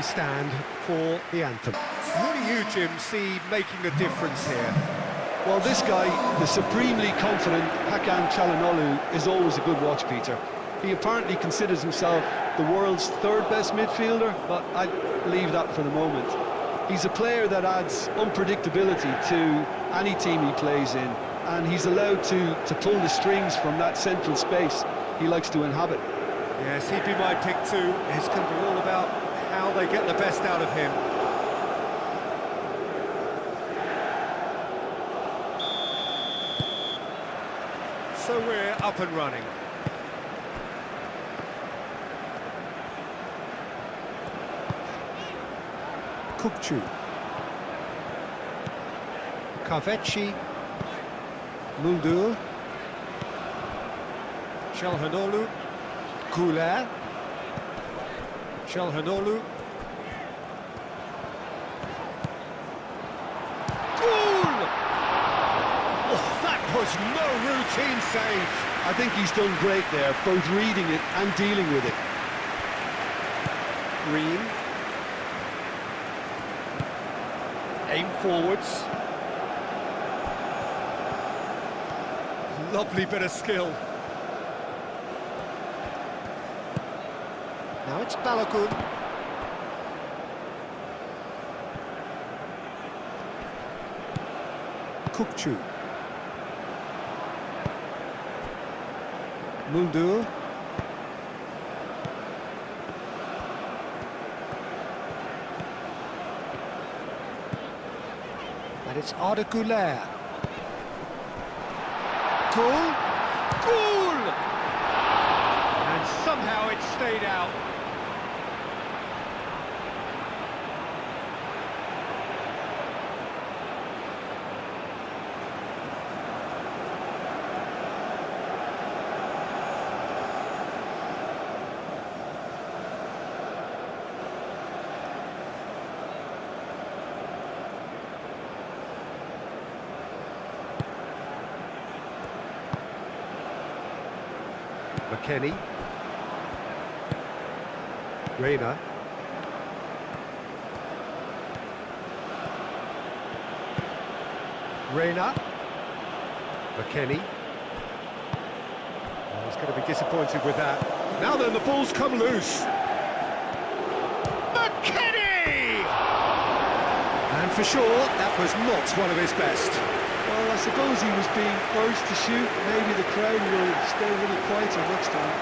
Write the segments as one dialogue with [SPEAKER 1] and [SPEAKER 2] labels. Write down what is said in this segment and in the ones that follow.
[SPEAKER 1] stand for the anthem. Who do you, Jim, see making the difference here?
[SPEAKER 2] Well, this guy, the supremely confident Hakan Çalhanoğlu, is always a good watch, Peter. He apparently considers himself the world's third best midfielder, but I'd leave that for the moment. He's a player that adds unpredictability to any team he plays in, and he's allowed to pull the strings from that central space he likes to inhabit.
[SPEAKER 1] Yes, he'd be my pick too. It's going to be all about how they get the best out of him. So we're up and running. Kukçu. Kahveci. Muldur. Çalhanoğlu. Güler. Çalhanoğlu. Goal! Oh, that was no routine save.
[SPEAKER 2] I think he's done great there, both reading it and dealing with it.
[SPEAKER 1] Green. Aim forwards. Lovely bit of skill. Now it's Balogun. Kukçu. Muldur. And it's Arda Güler. Goal! Goal! And somehow it stayed out. McKennie. Reina. Reina. McKennie. Oh, he's going to be disappointed with that. Now then, the ball's come loose. McKennie! And for sure, that was not one of his best.
[SPEAKER 2] Well, I suppose he was being urged to shoot. Maybe the crowd will stay a little quieter next time.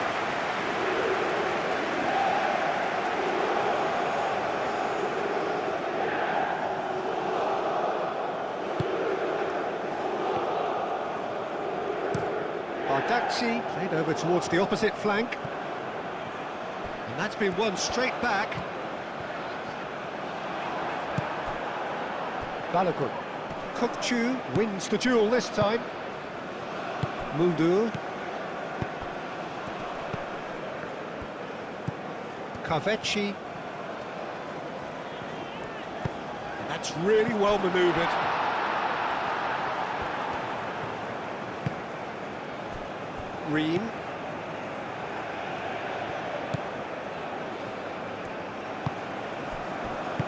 [SPEAKER 1] Bardakci played over towards the opposite flank. And that's been won straight back. Balogun. Kukçu wins the duel this time. Muldur. Kahveci. And that's really well manoeuvred. Green.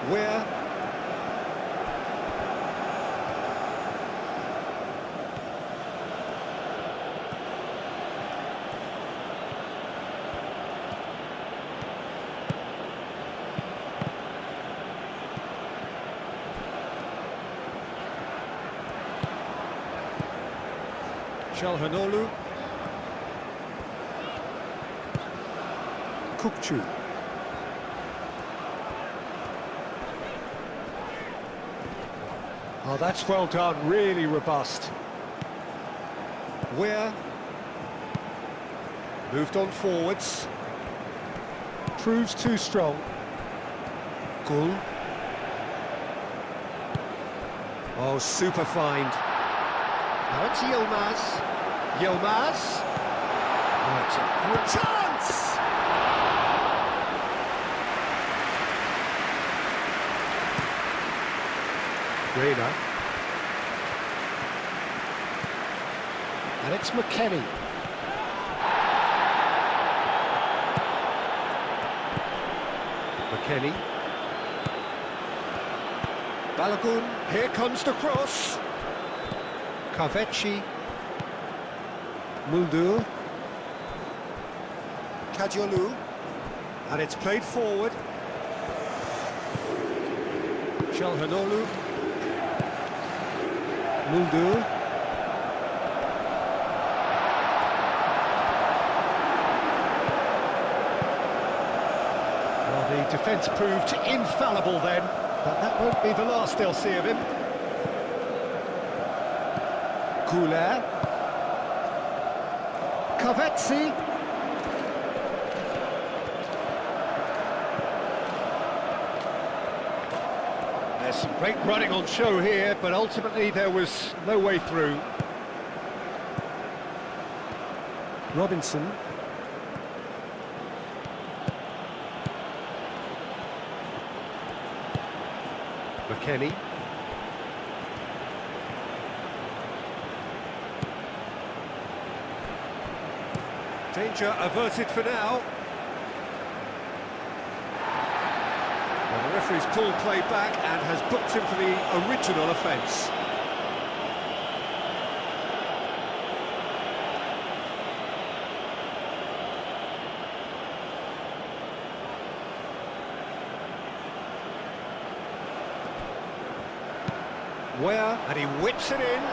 [SPEAKER 1] Where? Çalhanoğlu. Kukçu. Oh, that's well done, really robust. Where? Moved on forwards. Proves too strong. Gul. Oh, super find. Now it's Yilmaz. Yilmaz. Oh, it's a great chance! Reina. And it's McKennie. McKennie. Balogun, here comes the cross. Kavecci. Muldur. Kadiolu. And it's played forward. Çalhanoğlu. Muldur. Well, the defence proved infallible then, but that won't be the last they'll see of him. Kouler. Kavecci. There's some great running on show here, but ultimately there was no way through. Robinson. McKennie. Danger averted for now. Well, the referee's pulled play back and has booked him for the original offence. Where, and he whips it in.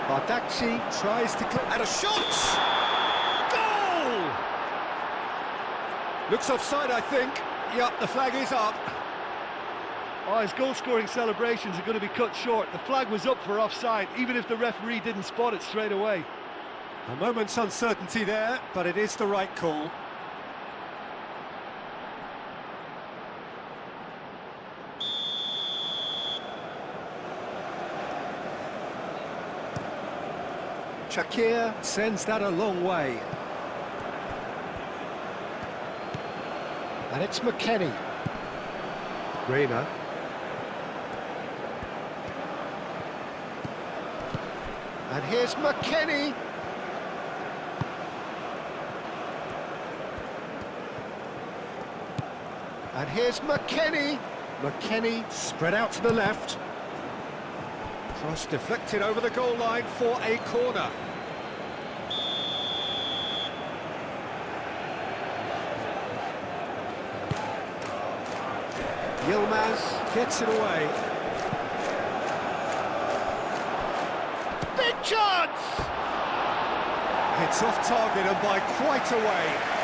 [SPEAKER 1] Bardakci tries to clip, and a shot! Goal! Looks offside, I think. Yep, the flag is up.
[SPEAKER 2] Oh, his goal-scoring celebrations are going to be cut short. The flag was up for offside, even if the referee didn't spot it straight away.
[SPEAKER 1] A moment's uncertainty there, but it is the right call. Shakir sends that a long way. And it's McKennie. Reina. And here's McKennie. And here's McKennie. McKennie spread out to the left. Cross deflected over the goal line for a corner. Yilmaz gets it away. Big chance! It's off target and by quite a way.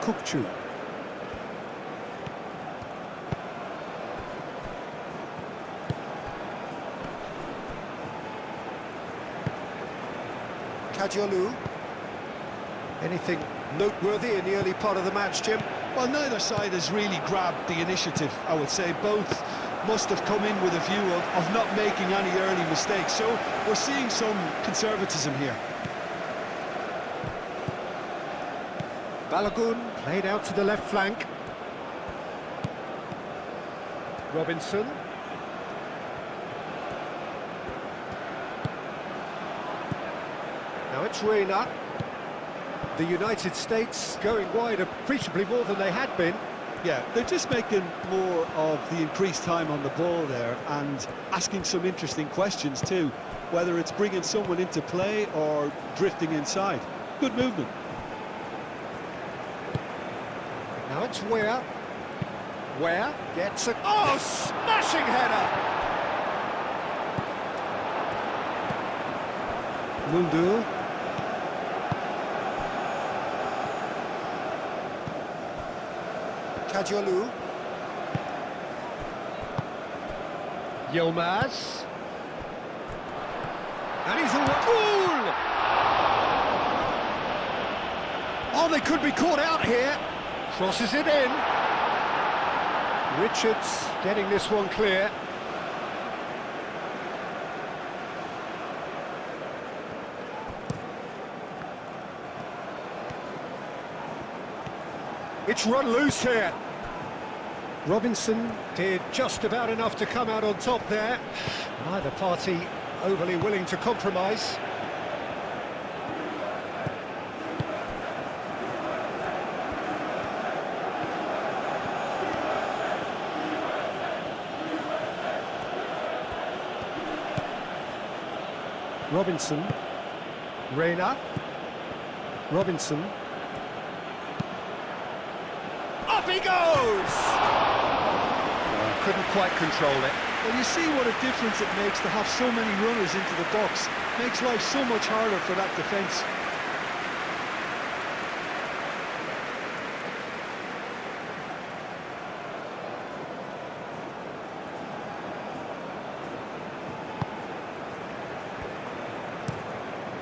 [SPEAKER 1] Kukçu. Kadiolu. Anything noteworthy in the early part of the match, Jim?
[SPEAKER 2] Well, neither side has really grabbed the initiative, I would say. Both must have come in with a view of not making any early mistakes. So we're seeing some conservatism here.
[SPEAKER 1] Balogun played out to the left flank. Robinson. Now it's Reina. The United States going wide appreciably more than they had been.
[SPEAKER 2] Yeah, they're just making more of the increased time on the ball there and asking some interesting questions too, whether it's bringing someone into play or drifting inside. Good movement.
[SPEAKER 1] Now it's Ware. Ware gets a... Oh, smashing header! Muldur. Kadiolu. Yilmaz. And he's all... Goal! Oh, they could be caught out here. Crosses it in. Richards getting this one clear. It's run loose here. Robinson did just about enough to come out on top there. Neither party overly willing to compromise. Robinson. Reina. Robinson. Up he goes! Couldn't quite control it.
[SPEAKER 2] Well, you see what a difference it makes to have so many runners into the box. Makes life so much harder for that defence.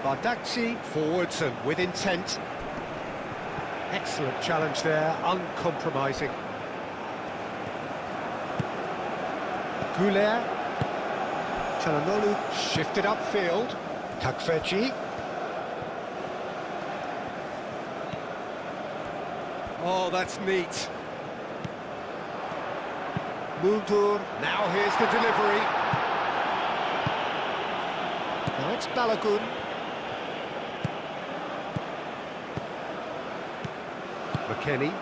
[SPEAKER 1] Bardakci forwards and with intent. Excellent challenge there, uncompromising. Goulet. Çalhanoğlu shifted upfield. Takfeci. Oh, that's neat. Muldur. Now here's the delivery. Now it's Balogun. McKennie.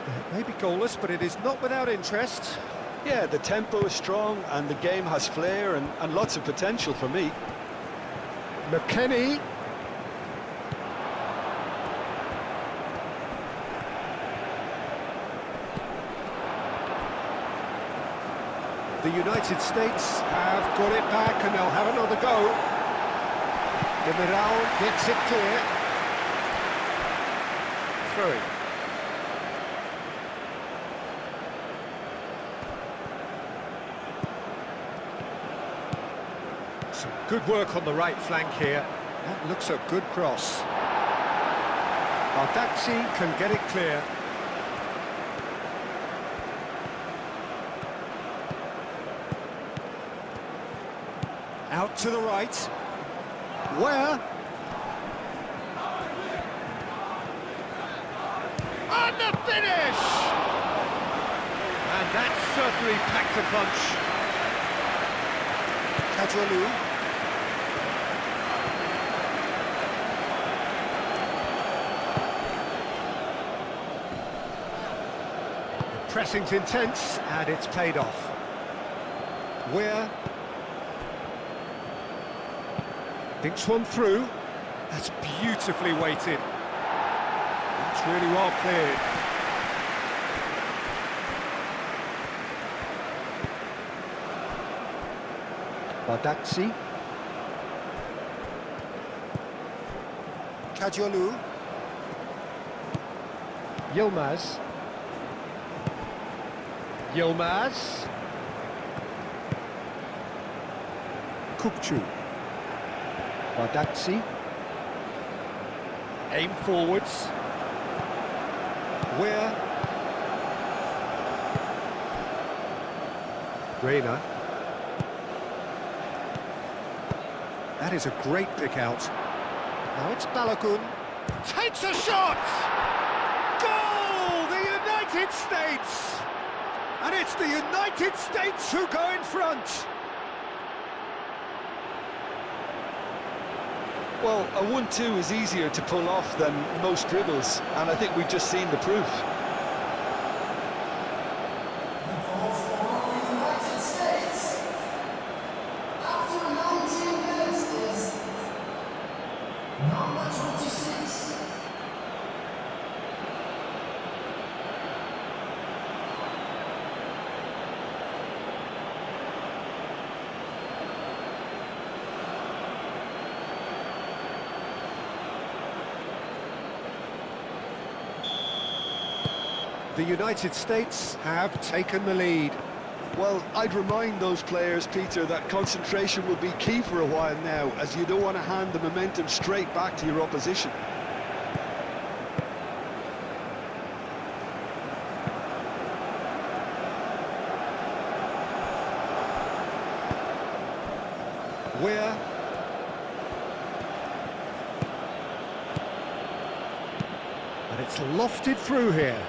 [SPEAKER 1] It may be goalless, but it is not without interest.
[SPEAKER 2] Yeah, the tempo is strong and the game has flair and lots of potential for me.
[SPEAKER 1] McKennie. The United States have got it back and they'll have another go. Demiral gets it clear. Through. Some good work on the right flank here. That looks a good cross. Bardakci can get it clear. Out to the right. Where? And the finish! And that certainly packed a punch. Çalhanoğlu. The pressing's intense and it's paid off. Where? Thinks one through. That's beautifully weighted. That's really well cleared. Bardakci. Çalhanoğlu. Yilmaz. Yilmaz. Kukçu. Bardakci. Aim forwards. Where? Reina. That is a great pick out. Now it's Balogun. Takes a shot! Goal! The United States! And it's the United States who go in front.
[SPEAKER 2] Well, a 1-2 is easier to pull off than most dribbles, and I think we've just seen the proof.
[SPEAKER 3] United States, after 19 minutes, is number 26.
[SPEAKER 1] The United States have taken the lead.
[SPEAKER 2] Well, I'd remind those players, Peter, that concentration will be key for a while now, as you don't want to hand the momentum straight back to your opposition.
[SPEAKER 1] Where? And it's lofted through here.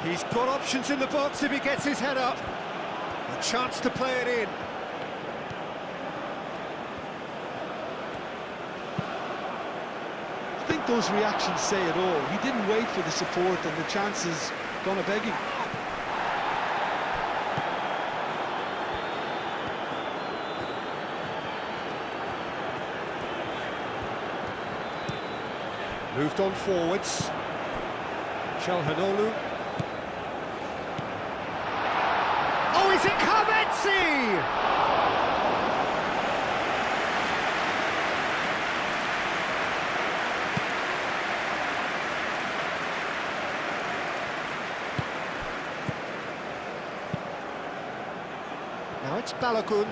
[SPEAKER 1] He's got options in the box if he gets his head up. A chance to play it in.
[SPEAKER 2] I think those reactions say it all. He didn't wait for the support and the chances gone a-begging.
[SPEAKER 1] Moved on forwards. Chalhanoglu. Oh, is it Kavetsi? Now it's Balogun.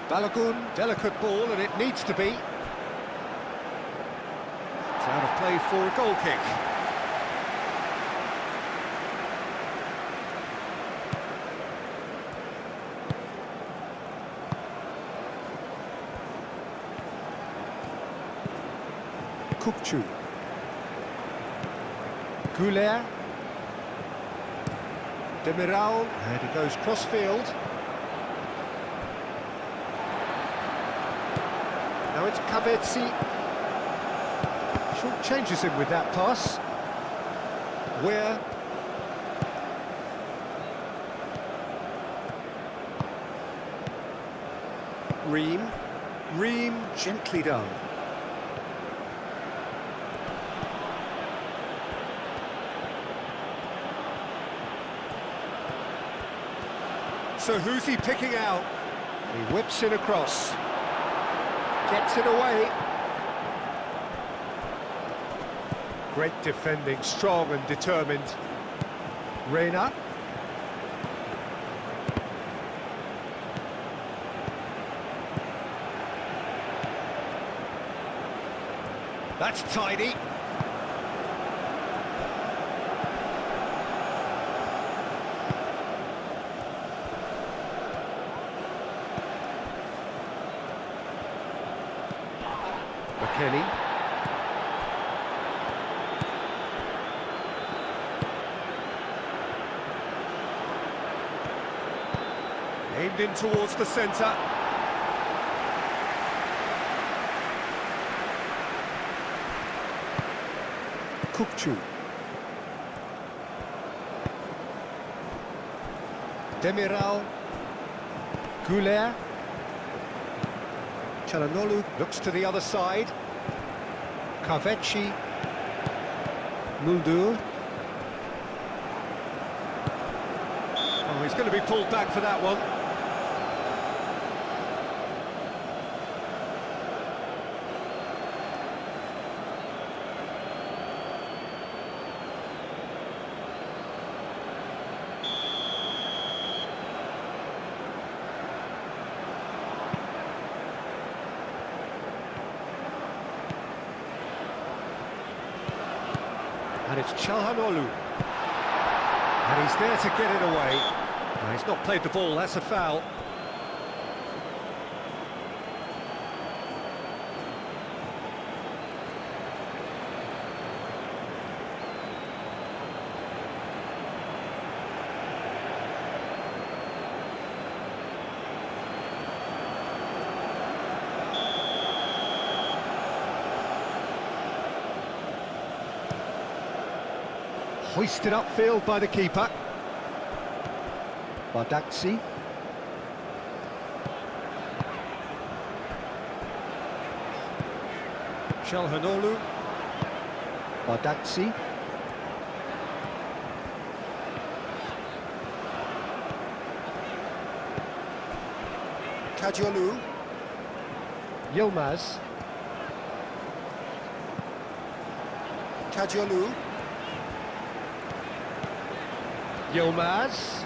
[SPEAKER 1] Balogun, delicate ball, and it needs to be. It's out of play for a goal kick. Kukçu. Goulet. Demiral, and he goes cross-field. Now it's Kavetsi. Short changes him with that pass. Where? Ream, gently done. So who's he picking out? He whips it across. Gets it away. Great defending, strong and determined. Reina. That's tidy. McKennie. Aimed in towards the centre. Kukçu. Demiral. Goulet. Çalhanoğlu looks to the other side. Kavetsi. Muldur. Oh, he's going to be pulled back for that one. And it's Çalhanoğlu. And he's there to get it away. No, he's not played the ball, that's a foul. Hoisted upfield by the keeper. Bardakci. Çalhanoğlu. Bardakci. Kadiolu. Yilmaz. Kadiolu. Yilmaz.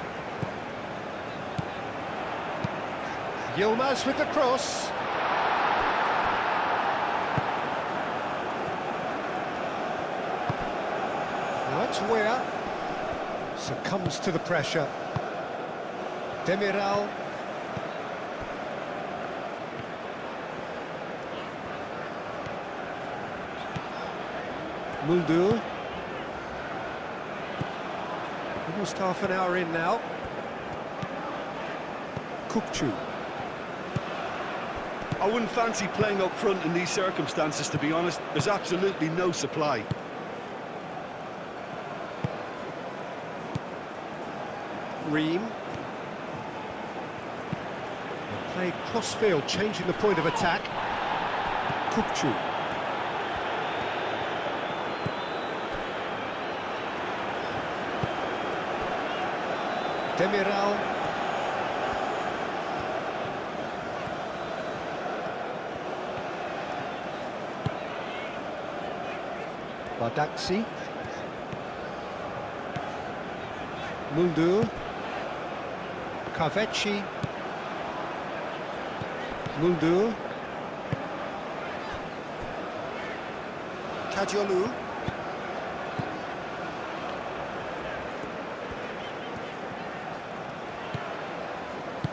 [SPEAKER 1] Yilmaz with the cross. Now it's Weah. Succumbs to the pressure. Demiral. Muldur. Almost half an hour in now. Kukçu.
[SPEAKER 2] I wouldn't fancy playing up front in these circumstances, to be honest. There's absolutely no supply.
[SPEAKER 1] Ream. Play cross-field, changing the point of attack. Kukçu. Demiral. Badaksi. Muldur. Kaveci. Muldur. Kadiolu.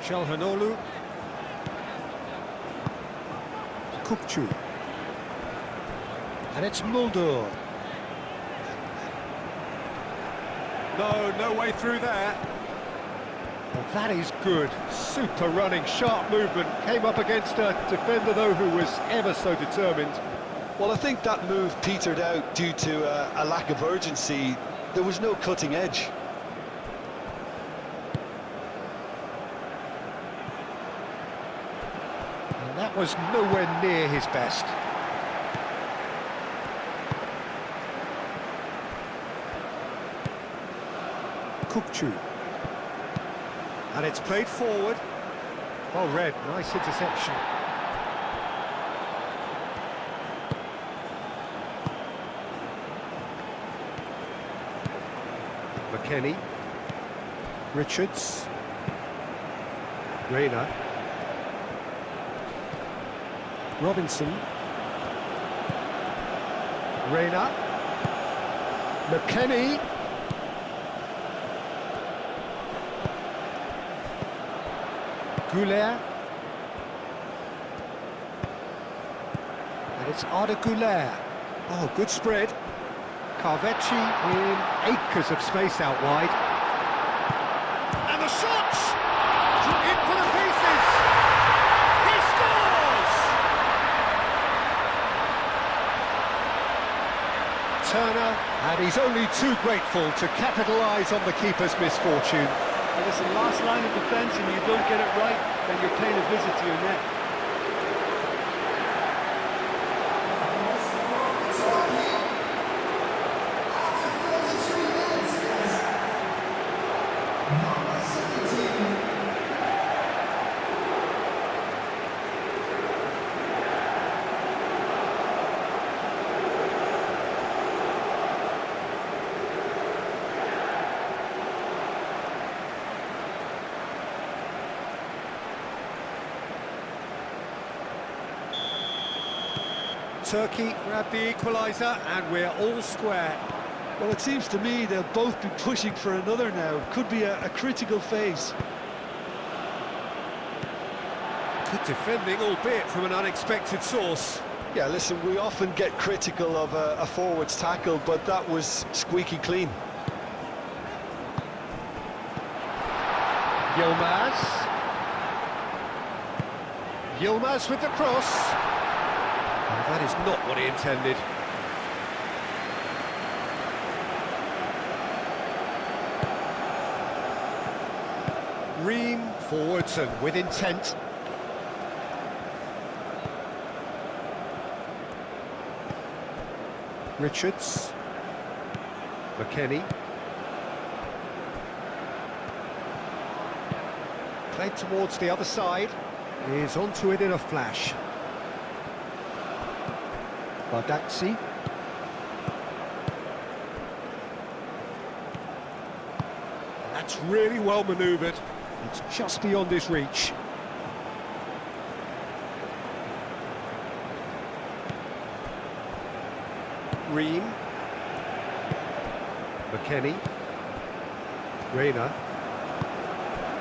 [SPEAKER 1] Çalhanoğlu. Kukçu. And it's Muldur. No way through there. Well, that is good. Super running, sharp movement. Came up against a defender, though, who was ever so determined.
[SPEAKER 2] Well, I think that move petered out due to a lack of urgency. There was no cutting edge.
[SPEAKER 1] And that was nowhere near his best. Kukçu. And it's played forward. Well read, nice interception. McKennie. Richards. Reina. Robinson. Reina. McKennie. Goulet. And it's Arda Goulet. Oh, good spread. Carvecci in acres of space out wide. And the shot! In for the pieces! He scores! Turner, and he's only too grateful to capitalise on the keeper's misfortune.
[SPEAKER 2] And listen, last line of defence and you don't get it right, then you're paying a visit to your net.
[SPEAKER 1] Turkey grabbed the equaliser and we're all square.
[SPEAKER 2] Well, it seems to me they'll both be pushing for another now. Could be a critical phase.
[SPEAKER 1] Good defending, albeit from an unexpected source.
[SPEAKER 2] Yeah, listen, we often get critical of a forward's tackle, but that was squeaky clean. Yilmaz
[SPEAKER 1] with the cross. Oh, that is not what he intended. Ream forwards and with intent. Richards. McKennie. Played towards the other side. Is onto it in a flash. Badaksi. And that's really well manoeuvred. It's just beyond his reach. Ream. McKennie. Reina.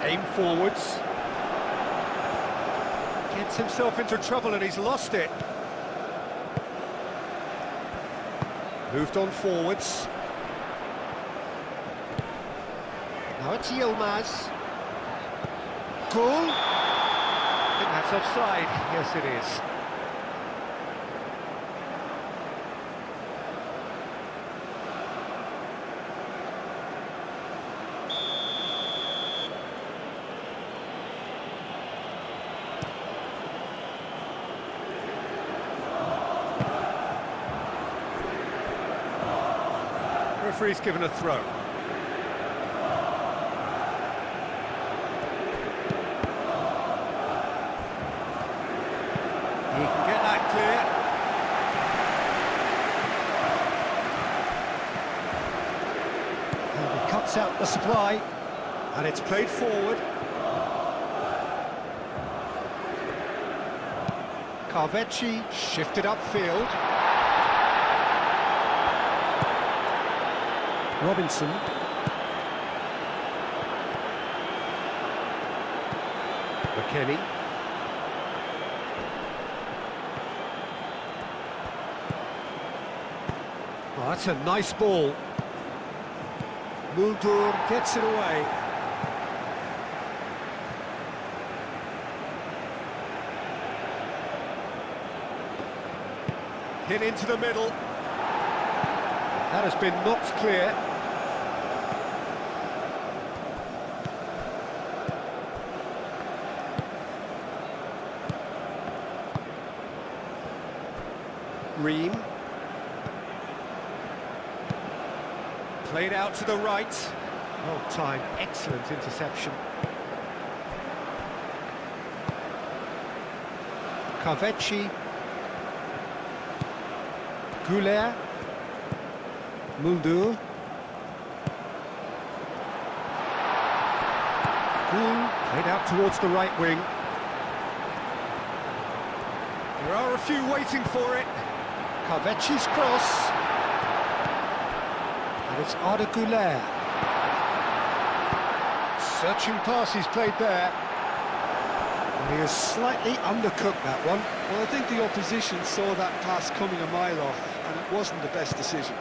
[SPEAKER 1] Aim forwards. Gets himself into trouble and he's lost it. Moved on forwards. Now it's Yilmaz. Goal. I think that's offside. Yes, it is. Referee's given a throw. He can get that clear. And he cuts out the supply, and it's played forward. Carvecci shifted upfield. Robinson. McKennie. Oh, that's a nice ball. Muldur gets it away. Hit into the middle. That has been knocked clear. Ream. Played out to the right. Well timed, excellent interception. Carvecci. Goulet. Muldur. Goul played out towards the right wing. There are a few waiting for it. Carvecci's cross. And it's Arda Goulet. Searching pass he's played there. And he has slightly undercooked that one.
[SPEAKER 2] Well, I think the opposition saw that pass coming a mile off, and it wasn't the best decision.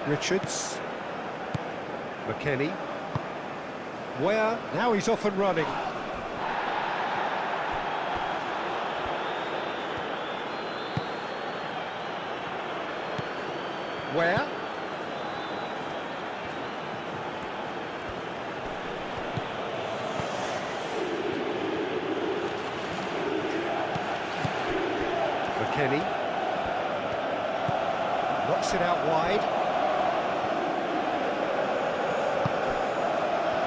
[SPEAKER 1] Richards. McKennie. Where? Now he's off and running. Where? McKennie. Knocks it out wide.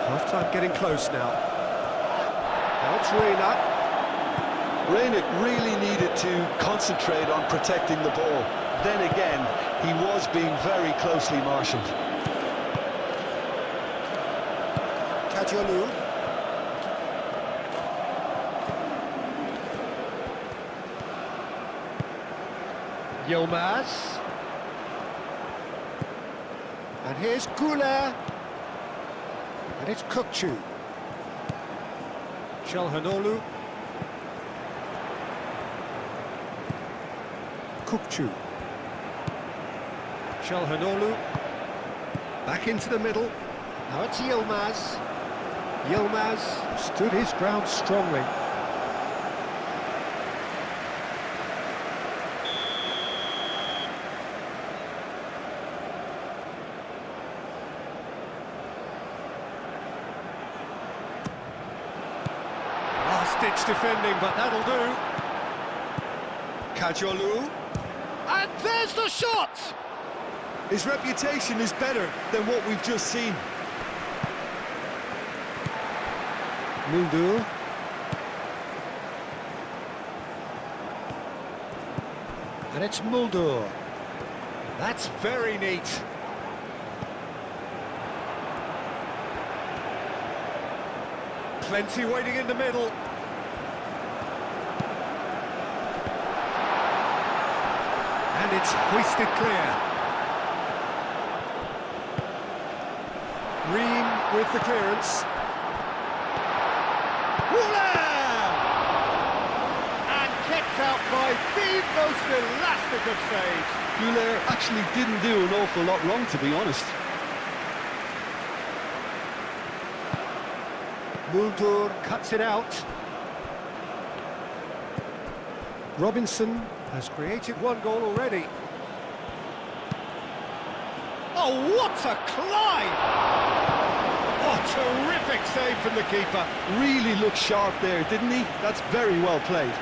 [SPEAKER 1] Half-time getting close now. Now it's Reina.
[SPEAKER 2] Reina really needed to concentrate on protecting the ball. Then again, he was being very closely marshalled.
[SPEAKER 1] Kadiolu. Yilmaz. And here's Goulet. And it's Kukçu. Çalhanoğlu. Kukçu. Çalhanoğlu. Back into the middle. Now it's Yilmaz. Yilmaz stood his ground strongly. Last-ditch defending, but that'll do. Kadiolu. And there's the shot!
[SPEAKER 2] His reputation is better than what we've just seen.
[SPEAKER 1] Muldur. And it's Muldur. That's very neat. Plenty waiting in the middle. And it's hoisted clear. Ream with the clearance. And kept out by the most elastic of saves.
[SPEAKER 2] Goulet actually didn't do an awful lot wrong, to be honest.
[SPEAKER 1] Muldur cuts it out. Robinson has created one goal already. Oh, what a climb! Oh, terrific save from the keeper.
[SPEAKER 2] Really looked sharp there, didn't he? That's very well played.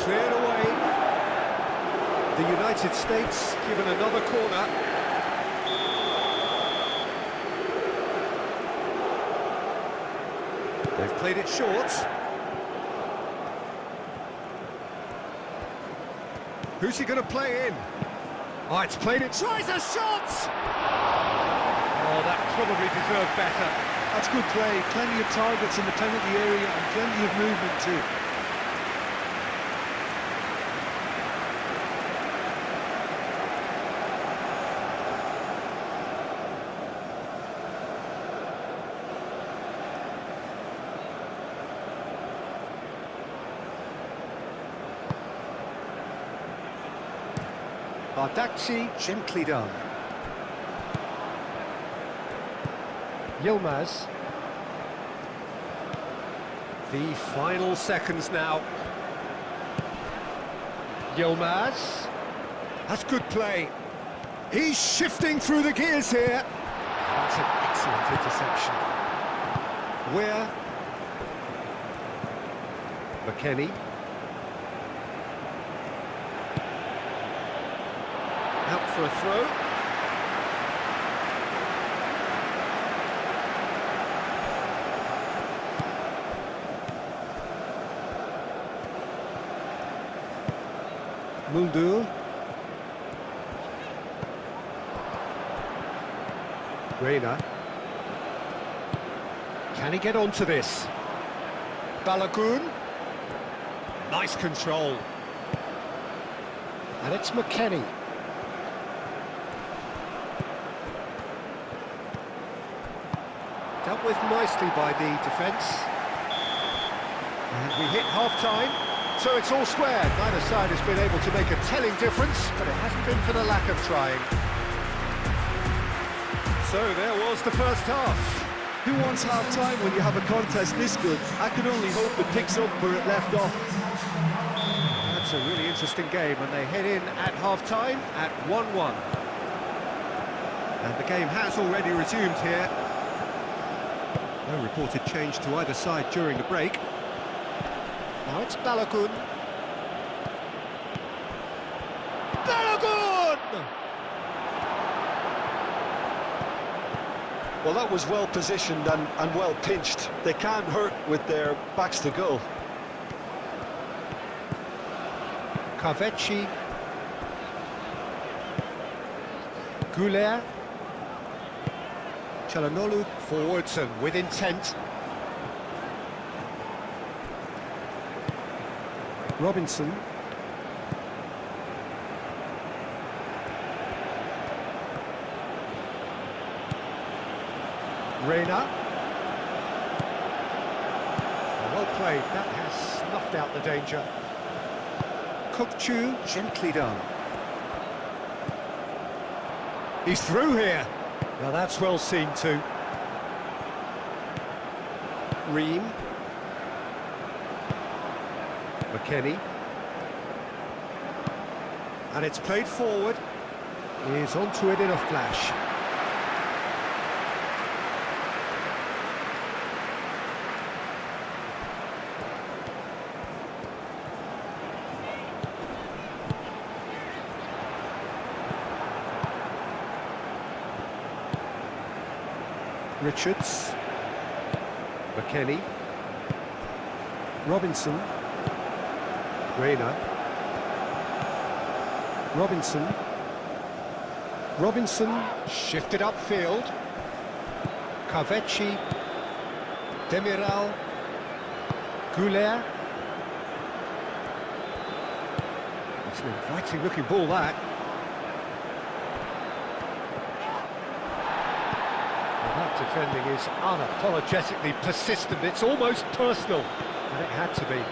[SPEAKER 1] Cleared away. The United States given another corner. They've played it short. Who's he going to play in? Oh, it's played it. Tries a shot! Oh, that probably deserved better.
[SPEAKER 2] That's good play. Plenty of targets in the penalty area and plenty of movement too.
[SPEAKER 1] Bardakci, gently done. Yilmaz. The final seconds now. Yilmaz. That's good play. He's shifting through the gears here. That's an excellent interception. Where? McKennie. Out for a throw. Muldur. Reina. Can he get onto this? Balogun. Nice control. And it's McKennie. Dealt with nicely by the defence. And we hit half-time, so it's all square. Neither side has been able to make a telling difference, but it hasn't been for the lack of trying. So there was the first half.
[SPEAKER 2] Who wants half-time when you have a contest this good? I can only hope it picks up where it left off.
[SPEAKER 1] That's a really interesting game, and they head in at half-time at 1-1. And the game has already resumed here. No reported change to either side during the break. Now it's Balogun. Balogun!
[SPEAKER 2] Well, that was well positioned and well pinched. They can't hurt with their backs to goal.
[SPEAKER 1] Carvecci. Goulet. Çalhanoğlu forwards and with intent. Robinson. Reina. Well played, that has snuffed out the danger. Kokchu, gently done. He's through here. Now that's well seen too. Ream. McKennie. And it's played forward. He's onto it in a flash. Richards. McKennie. Robinson. Reina. Robinson. Robinson shifted upfield. Carvecci, Demiral, Goulet. It's an inviting looking ball, that. Well, that defending is unapologetically persistent. It's almost personal, and it had to be.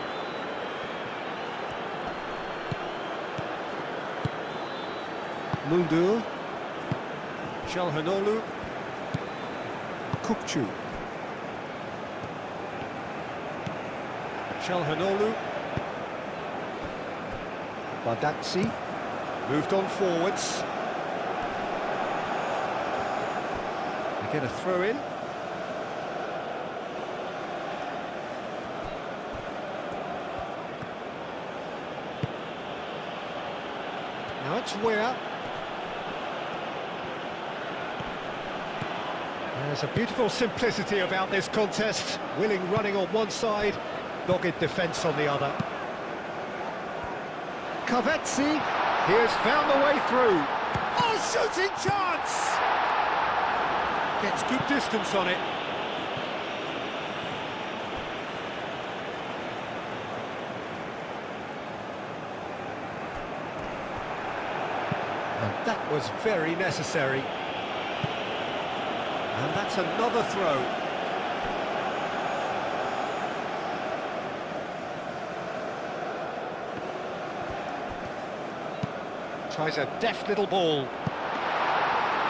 [SPEAKER 1] Muldur, Çalhanoğlu, Kukçu, Çalhanoğlu, Bardakci, moved on forwards. They get a throw in. Now it's Weah. There's a beautiful simplicity about this contest. Willing running on one side, dogged defence on the other. Carvecci, he has found the way through. Oh, shooting chance! Gets good distance on it. And that was very necessary. And that's another throw. Tries a deft little ball.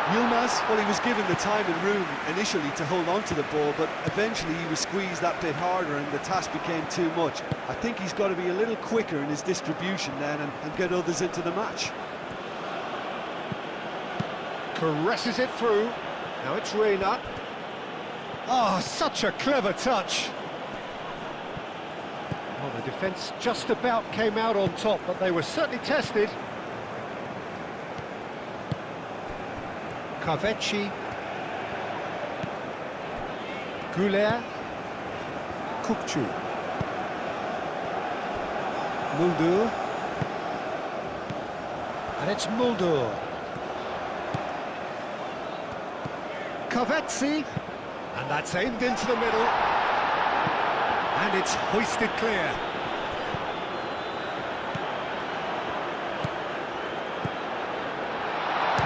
[SPEAKER 2] Yilmaz, well, he was given the time and room initially to hold on to the ball, but eventually he was squeezed that bit harder and the task became too much. I think he's got to be a little quicker in his distribution then and get others into the match.
[SPEAKER 1] Caresses it through. Now it's Reina. Oh, such a clever touch. Well, the defence just about came out on top, but they were certainly tested. Carvecci, Goulet, Kukçu, Muldur, and it's Muldur. Carvecci, and that's aimed into the middle, and it's hoisted clear.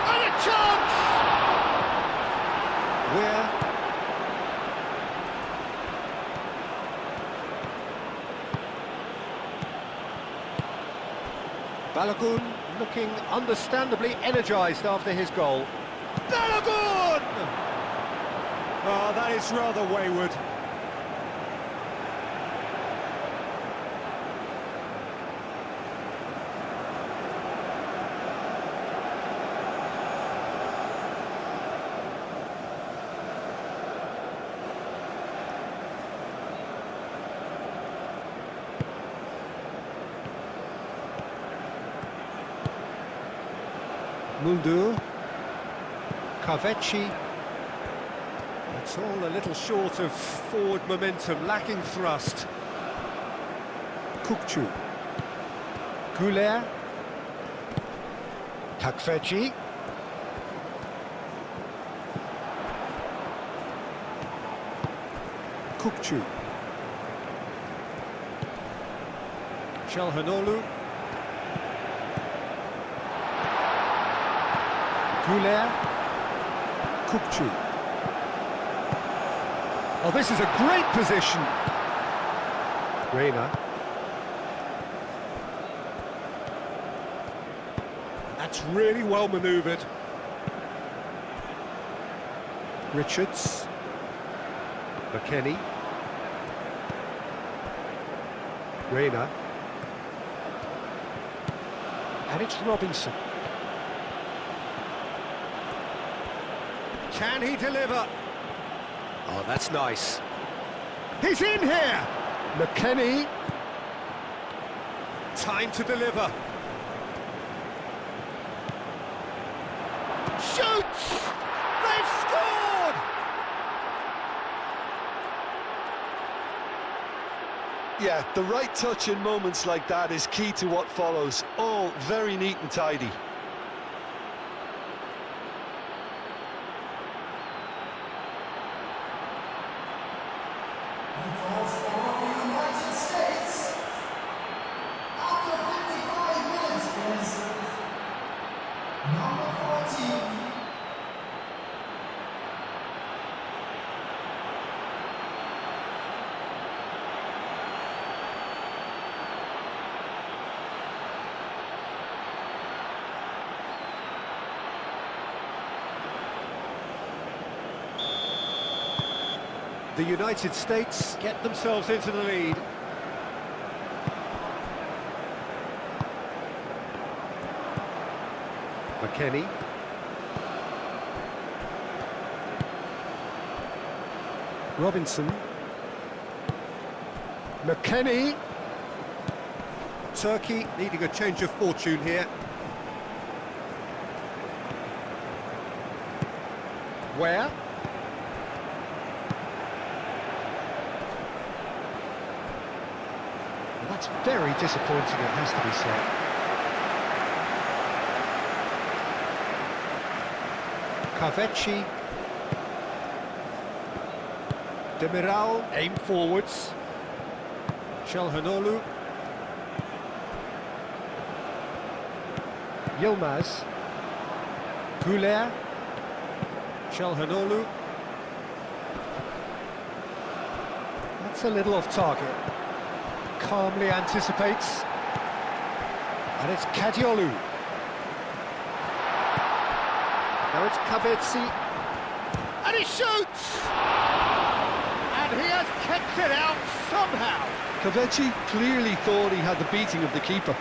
[SPEAKER 1] And a chance! Where? Balogun looking understandably energised after his goal. Balogun! Oh, that is rather wayward. Muldur, Carvecci. It's all a little short of forward momentum, lacking thrust. Kukçu, Goulet, Carvecci. Kukçu, Çalhanoğlu, Goulet, Kukçu. Oh, this is a great position. Reina. That's really well manoeuvred. Richards. McKennie. Reina. And it's Robinson. Can he deliver? Oh, that's nice. He's in here! McKennie. Time to deliver. Shoots! They've scored!
[SPEAKER 2] Yeah, the right touch in moments like that is key to what follows. All very neat and tidy.
[SPEAKER 3] number 14.
[SPEAKER 1] The United States get themselves into the lead. McKennie. Robinson. McKennie. Turkey needing a change of fortune here. Where? That's very disappointing, it has to be said. Cavetti. Demiral, aim forwards. Çalhanoğlu. Yilmaz. Güler. Çalhanoğlu. That's a little off target. Calmly anticipates, and it's Kadiolu. Now it's Cavetti, and he shoots! And he has kept it out somehow.
[SPEAKER 2] Cavetti clearly thought he had the beating of the keeper.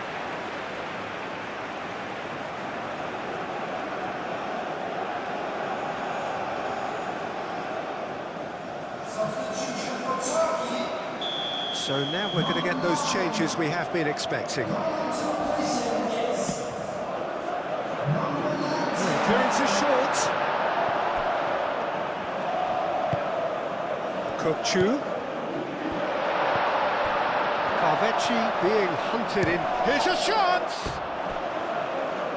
[SPEAKER 3] Substitution for Turkey.
[SPEAKER 1] So now we're going to get those changes we have been expecting. Clearance is short. Kukçu. Cavetti being hunted in. Here's a chance!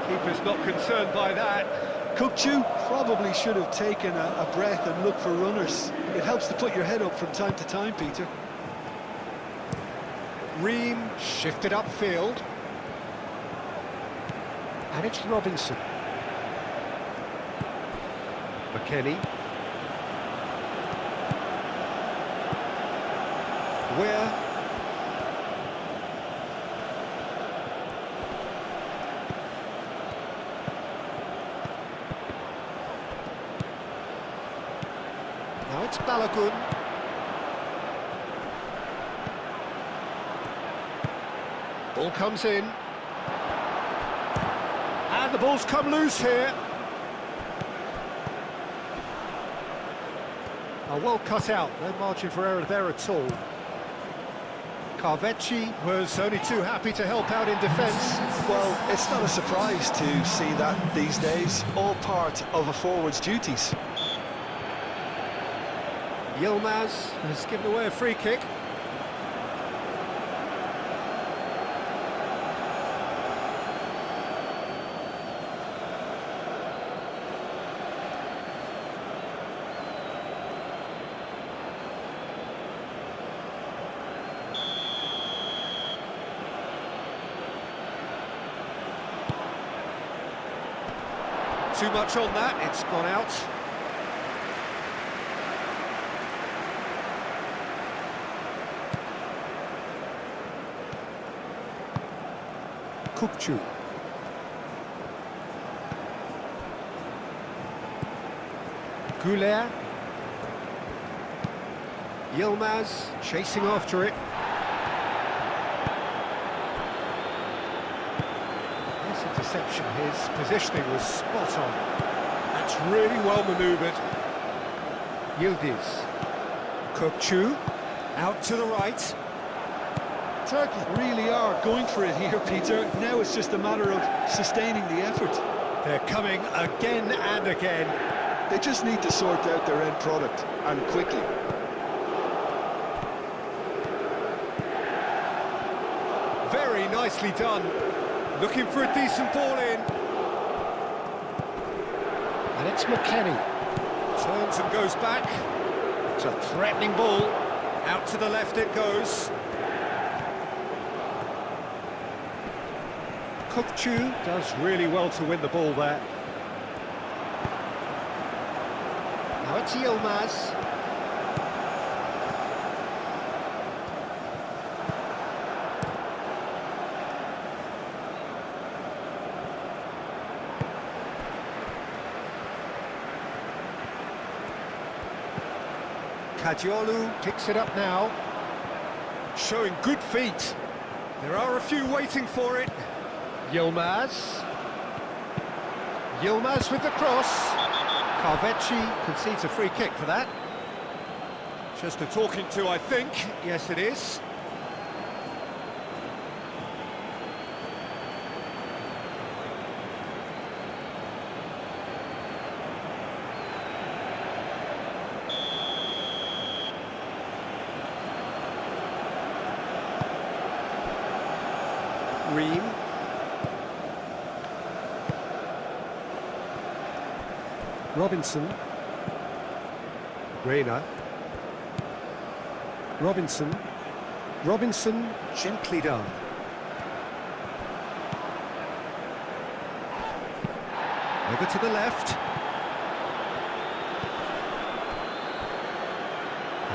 [SPEAKER 1] Keeper's not concerned by that.
[SPEAKER 2] Kukçu probably should have taken a breath and looked for runners. It helps to put your head up from time to time, Peter.
[SPEAKER 1] Ream shifted upfield. And it's Robinson. McKennie. Where? Now it's Balogun. Ball comes in. And the ball's come loose here. Well cut out, no margin for error there at all. Cavetti was only too happy to help out in defence.
[SPEAKER 2] Well, it's not a surprise to see that these days, all part of a forward's duties.
[SPEAKER 1] Yilmaz has given away a free kick. Too much on that, it's gone out. Kukçu. Güler. Yilmaz chasing after it. This interception, his positioning was spot on. That's really well manoeuvred. Yildiz. Kukçu. Out to the right.
[SPEAKER 2] Turkey really are going for it here, Peter. Now it's just a matter of sustaining the effort.
[SPEAKER 1] They're coming again and again.
[SPEAKER 2] They just need to sort out their end product, and quickly.
[SPEAKER 1] Very nicely done. Looking for a decent ball in. And it's McKennie. Turns and goes back. It's a threatening ball. Out to the left it goes. Kukçu does really well to win the ball there. Now it's Yilmaz. Kadiolu picks it up now. Showing good feet. There are a few waiting for it. Yilmaz. Yilmaz with the cross. Carvecchi concedes a free kick for that. Just a talking to, I think. Yes, it is. Ream. Robinson. Reina. Robinson. Robinson, gently done. Over to the left.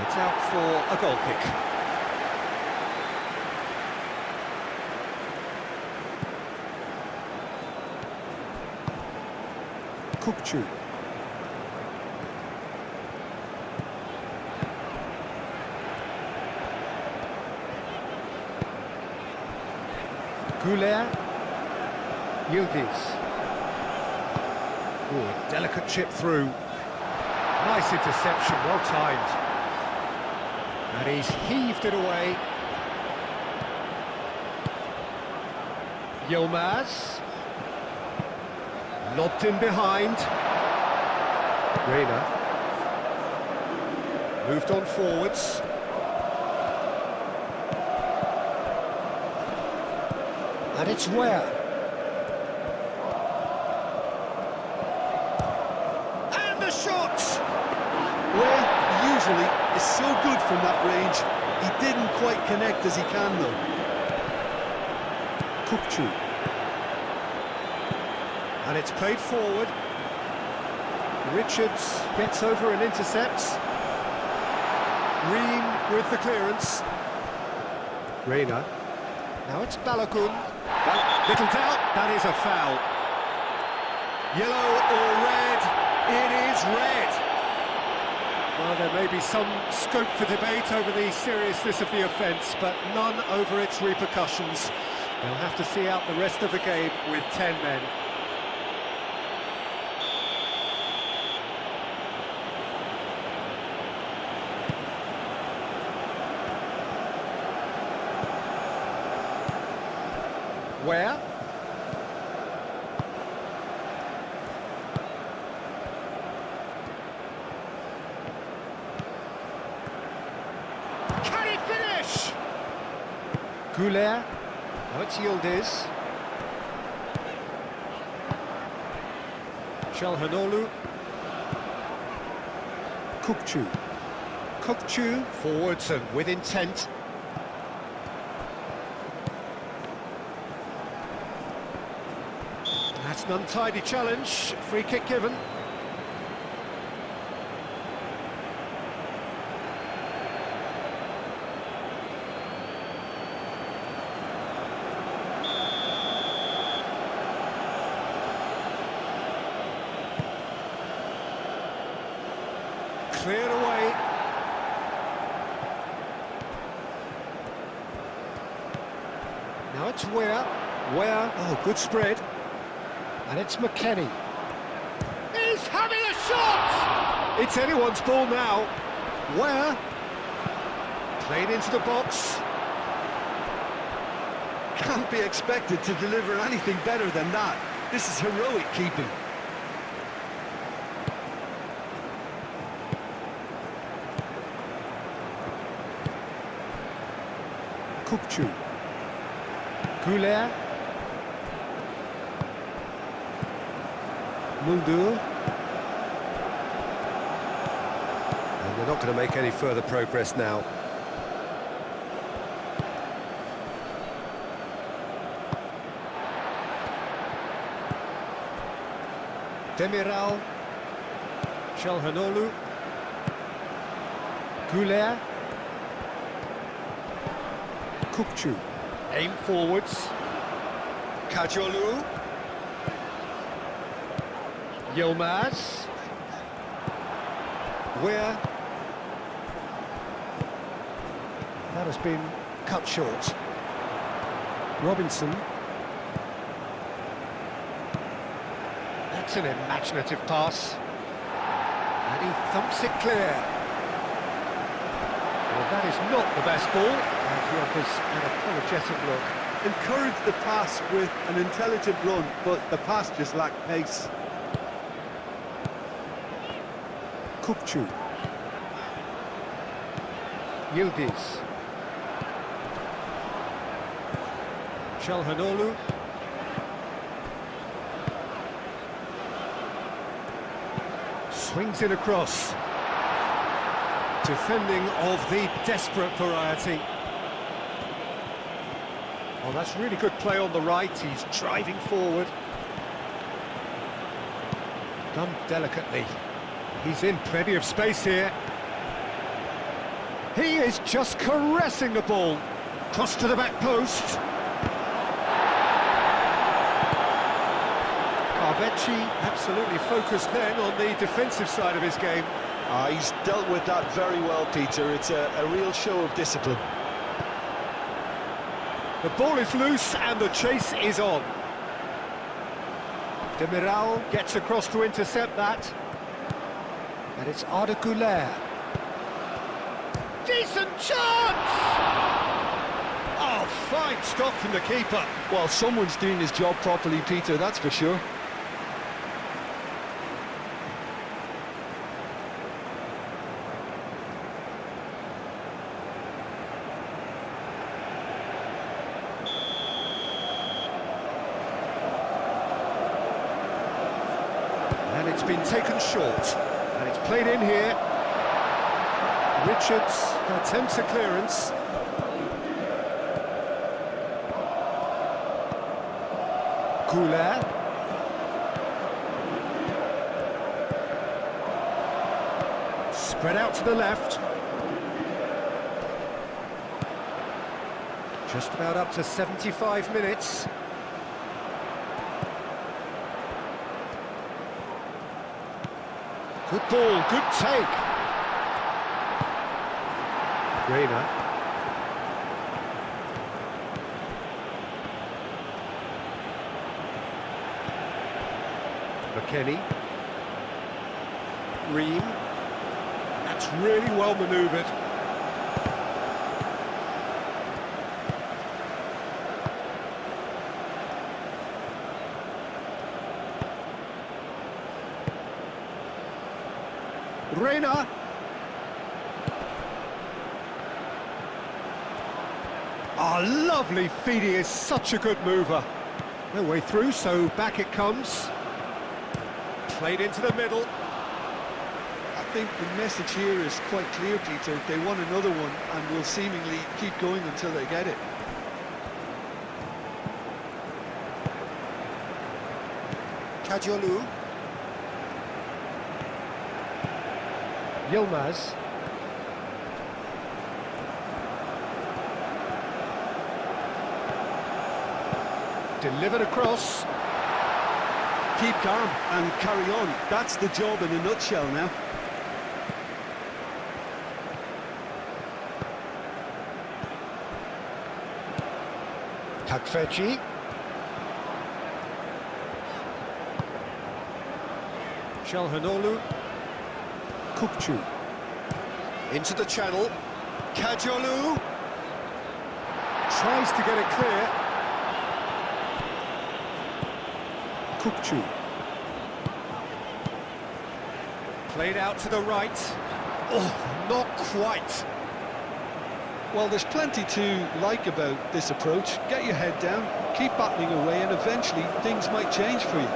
[SPEAKER 1] It's out for a goal kick. Kukçu. Goulet. Yildiz. Oh, a delicate chip through. Nice interception, well timed. And he's heaved it away. Yilmaz. Lobbed in behind. Reina. Moved on forwards. And it's where? And the shot!
[SPEAKER 2] Where usually is so good from that range. He didn't quite connect as he can though.
[SPEAKER 1] Kukçu. And it's played forward. Richards gets over and intercepts. Ream with the clearance. Reina. Now it's Balogun. Little doubt, that is a foul. Yellow or red? It is red. Well, there may be some scope for debate over the seriousness of the offence, but none over its repercussions. They'll have to see out the rest of the game with 10 men. Where? Can he finish? Goulet. Oh, it's Yildiz. Çalhanoğlu. Kukçu. Kukçu forwards and with intent. That's an untidy challenge. Free kick given. Cleared away. Now it's Ware. Oh, good spread. And it's McKennie. He's having a shot! It's anyone's ball now. Ware. Played into the box.
[SPEAKER 2] Can't be expected to deliver anything better than that. This is heroic keeping.
[SPEAKER 1] Kukçu. Goulet. Muldur. And they're not going to make any further progress now. Demiral. Çalhanoğlu. Goulet. Kukçu. Aim forwards. Kajolu. Yilmaz. Where? That has been cut short. Robinson. That's an imaginative pass. And he thumps it clear. Well, that is not the best ball, and he offers an apologetic look.
[SPEAKER 2] Encouraged the pass with an intelligent run, but the pass just lacked pace.
[SPEAKER 1] Kukçu. Yildiz. Çalhanoğlu. Swings it across. Defending of the desperate variety. Oh, that's really good play on the right. He's driving forward. Done delicately. He's in plenty of space here. He is just caressing the ball. Cross to the back post. Carvecchi absolutely focused then on the defensive side of his game.
[SPEAKER 2] He's dealt with that very well, Peter. It's a real show of discipline.
[SPEAKER 1] The ball is loose and the chase is on. Demiral gets across to intercept that. And it's Arda Güler. Decent chance! Oh, fine stop from the keeper.
[SPEAKER 2] Well, someone's doing his job properly, Peter, that's for sure.
[SPEAKER 1] And it's been taken short. And it's played in here. Richards attempts a clearance. Güler. Spread out to the left. Just about up to 75 minutes. Good ball, good take. Reina. McKennie. Ream. That's really well manoeuvred. Reina. Oh, lovely feed, he is such a good mover. No way through, so back it comes. Played into the middle.
[SPEAKER 2] I think the message here is quite clear, Peter. They want another one and will seemingly keep going until they get it.
[SPEAKER 1] Kajolu. Yilmaz. Delivered across.
[SPEAKER 2] Keep calm and carry on. That's the job in a nutshell now.
[SPEAKER 1] Takfeci. Çalhanoğlu. Kukçu. Into the channel. Kajolu. Tries to get it clear. Kukçu. Played out to the right. Oh, not quite.
[SPEAKER 2] Well, there's plenty to like about this approach. Get your head down, keep battling away, and eventually things might change for you.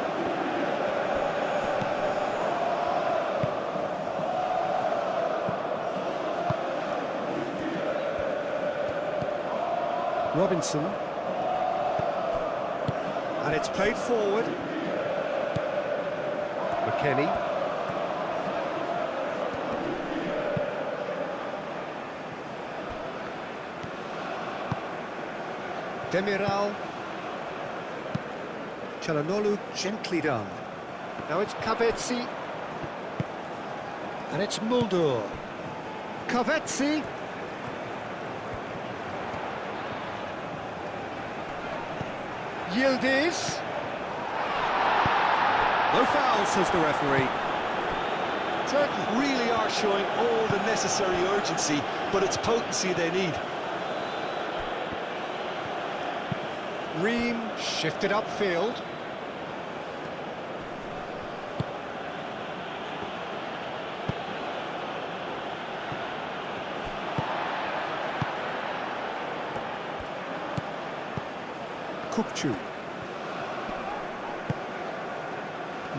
[SPEAKER 1] Robinson. And it's played forward. McKennie. Demiral. Çalhanoğlu gently done. Now it's Kavetsi. And it's Muldur. Kavetsi. Yildiz. No foul, says the referee.
[SPEAKER 2] Turkey really are showing all the necessary urgency, but it's potency they need.
[SPEAKER 1] Ream shifted upfield. Kukçu.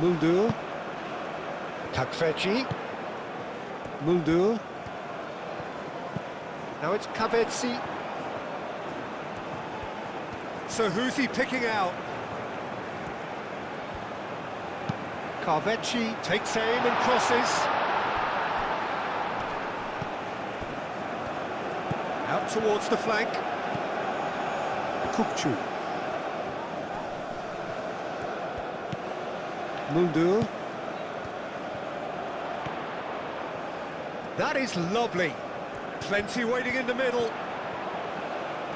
[SPEAKER 1] Muldur. Takfeci. Muldur. Now it's Kavetsi. So who's he picking out? Kavetsi takes aim and crosses. Out towards the flank. Kukçu. Muldur. That is lovely. Plenty waiting in the middle.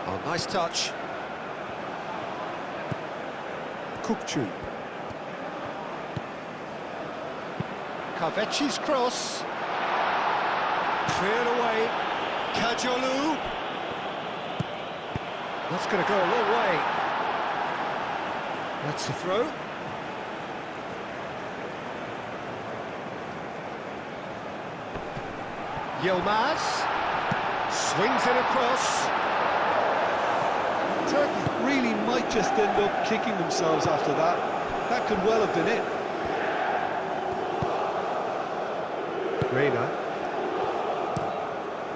[SPEAKER 1] Oh, nice touch. Kukçu. Kaveci's cross. Cleared away. Kajolu. That's going to go a long way. That's the throw. Yilmaz swings it across.
[SPEAKER 2] Turkey really might just end up kicking themselves after that. That could well have been it.
[SPEAKER 1] Reina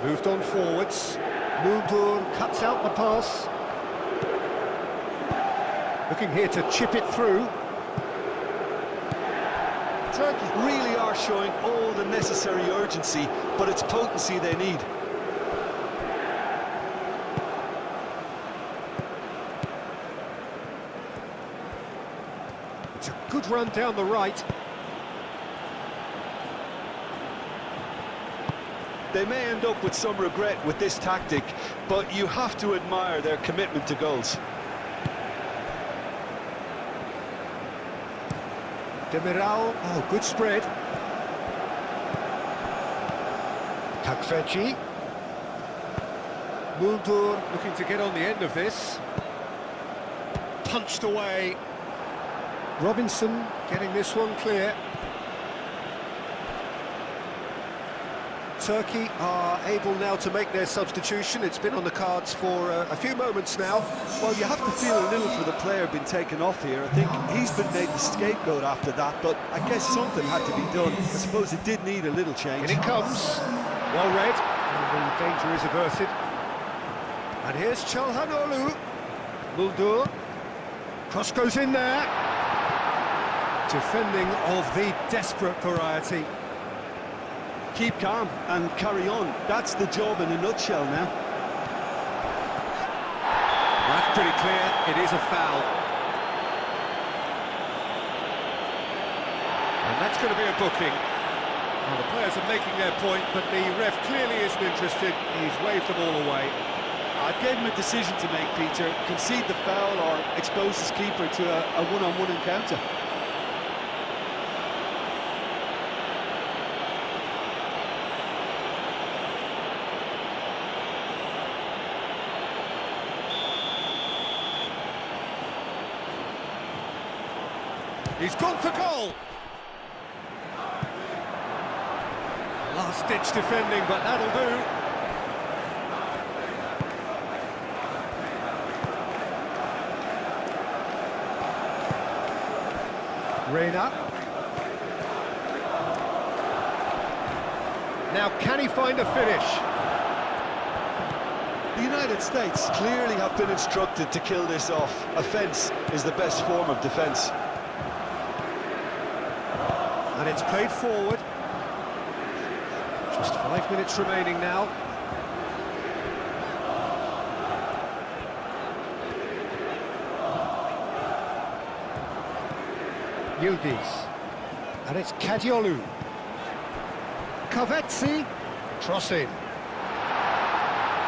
[SPEAKER 1] moved on forwards. Muldur cuts out the pass. Looking here to chip it through.
[SPEAKER 2] Turkey really are showing all the necessary urgency, but it's potency they need.
[SPEAKER 1] It's a good run down the right.
[SPEAKER 2] They may end up with some regret with this tactic, but you have to admire their commitment to goals.
[SPEAKER 1] Demiral, oh, good spread. Takfeci. Muldur looking to get on the end of this. Punched away. Robinson getting this one clear. Turkey are able now to make their substitution. It's been on the cards for a few moments now.
[SPEAKER 2] Well, you have to feel a little for the player being taken off here. I think he's been made the scapegoat after that, but I guess something had to be done. I suppose it did need a little change.
[SPEAKER 1] In it comes. Well read. And the danger is averted. And here's Çalhanoğlu. Muldur. Cross goes in there. Defending of the desperate variety.
[SPEAKER 2] Keep calm and carry on. That's the job in a nutshell now.
[SPEAKER 1] That's pretty clear. It is a foul. And that's going to be a booking. Well, the players are making their point, but the ref clearly isn't interested. He's waved the ball away.
[SPEAKER 2] I gave him a decision to make, Peter. Concede the foul or expose his keeper to a one-on-one encounter.
[SPEAKER 1] He's gone for goal. Last-ditch defending, but that'll do. Reina. Now, can he find a finish?
[SPEAKER 2] The United States clearly have been instructed to kill this off. Offence is the best form of defence.
[SPEAKER 1] And it's played forward. Just 5 minutes remaining now. Yildiz. And it's Kadiolu. Kavetsi. Cross in.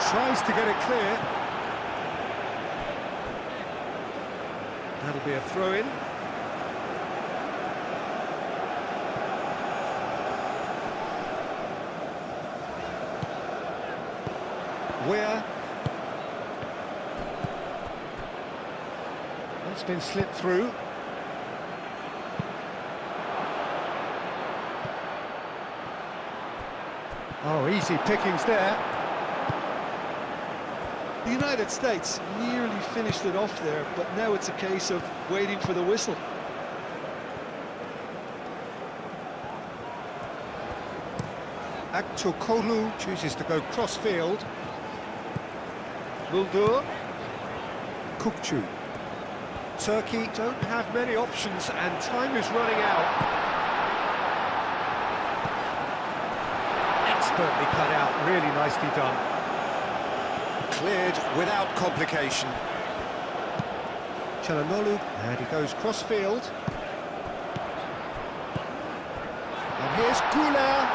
[SPEAKER 1] Tries to get it clear. That'll be a throw-in. Where? That's been slipped through. Oh, easy pickings there.
[SPEAKER 2] The United States nearly finished it off there, but now it's a case of waiting for the whistle.
[SPEAKER 1] Aktokolu chooses to go cross-field. Muldur. Kukçu. Turkey don't have many options and time is running out. Expertly cut out, really nicely done. Cleared without complication. Çalhanoğlu, and he goes cross-field. And here's Güler.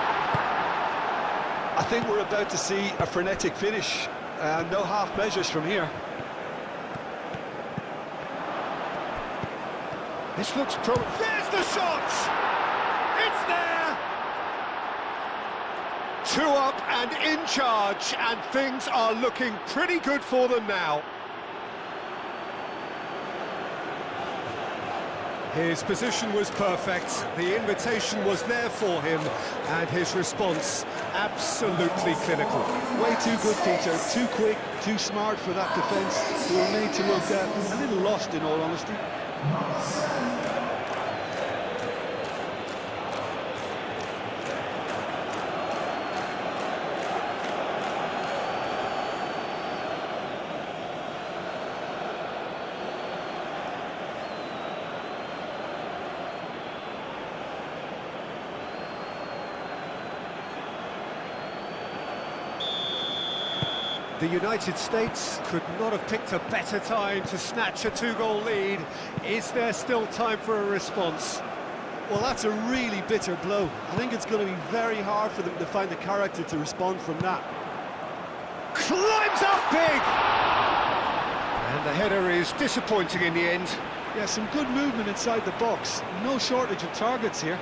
[SPEAKER 2] I think we're about to see a frenetic finish. No half measures from here.
[SPEAKER 1] This looks There's the shot! It's there! 2 up and in charge, and things are looking pretty good for them now. His position was perfect, the invitation was there for him, and his response absolutely clinical.
[SPEAKER 2] Way too good, Peter. Too quick, too smart for that defence. We were made to look a little lost, in all honesty.
[SPEAKER 1] The United States could not have picked a better time to snatch a 2-goal lead. Is there still time for a response?
[SPEAKER 2] Well, that's a really bitter blow. I think it's going to be very hard for them to find the character to respond from that.
[SPEAKER 1] Climbs up big! And the header is disappointing in the end.
[SPEAKER 2] Yeah, some good movement inside the box. No shortage of targets here.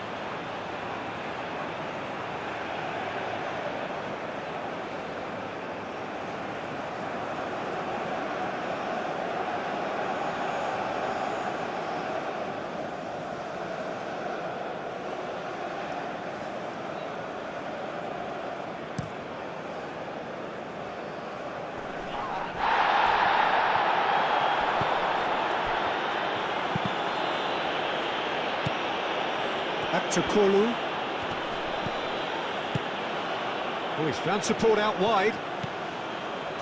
[SPEAKER 1] Aktokolu. Oh, he's found support out wide.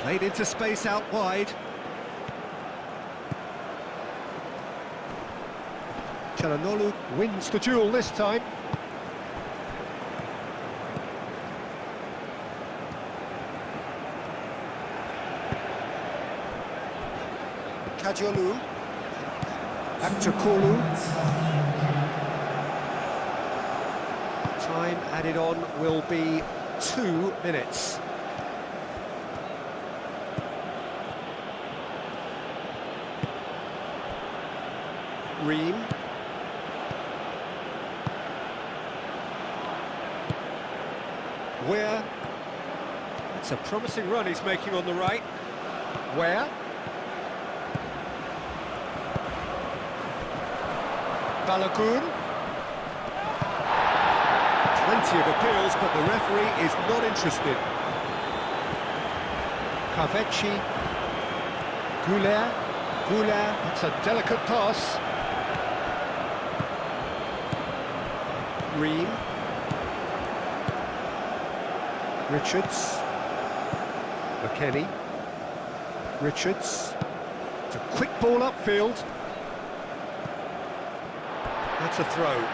[SPEAKER 1] Played into space out wide. Çalhanoğlu wins the duel this time. Kadiolu. Aktokolu. Time added on will be 2 minutes. Ream. Where? It's a promising run he's making on the right. Where? Balogun. Plenty of appeals, but the referee is not interested. Kavetchi. Güler. It's a delicate pass. Ream. Richards. McKennie. Richards. It's a quick ball upfield. That's a throw.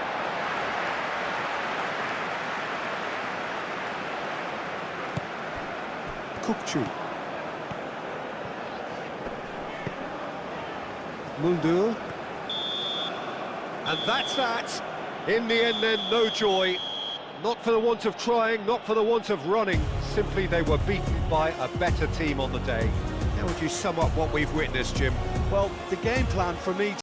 [SPEAKER 1] Kukçu. Muldur. And that's that. In the end then, no joy. Not for the want of trying, not for the want of running. Simply they were beaten by a better team on the day. How would you sum up what we've witnessed, Jim?
[SPEAKER 2] Well, the game plan for me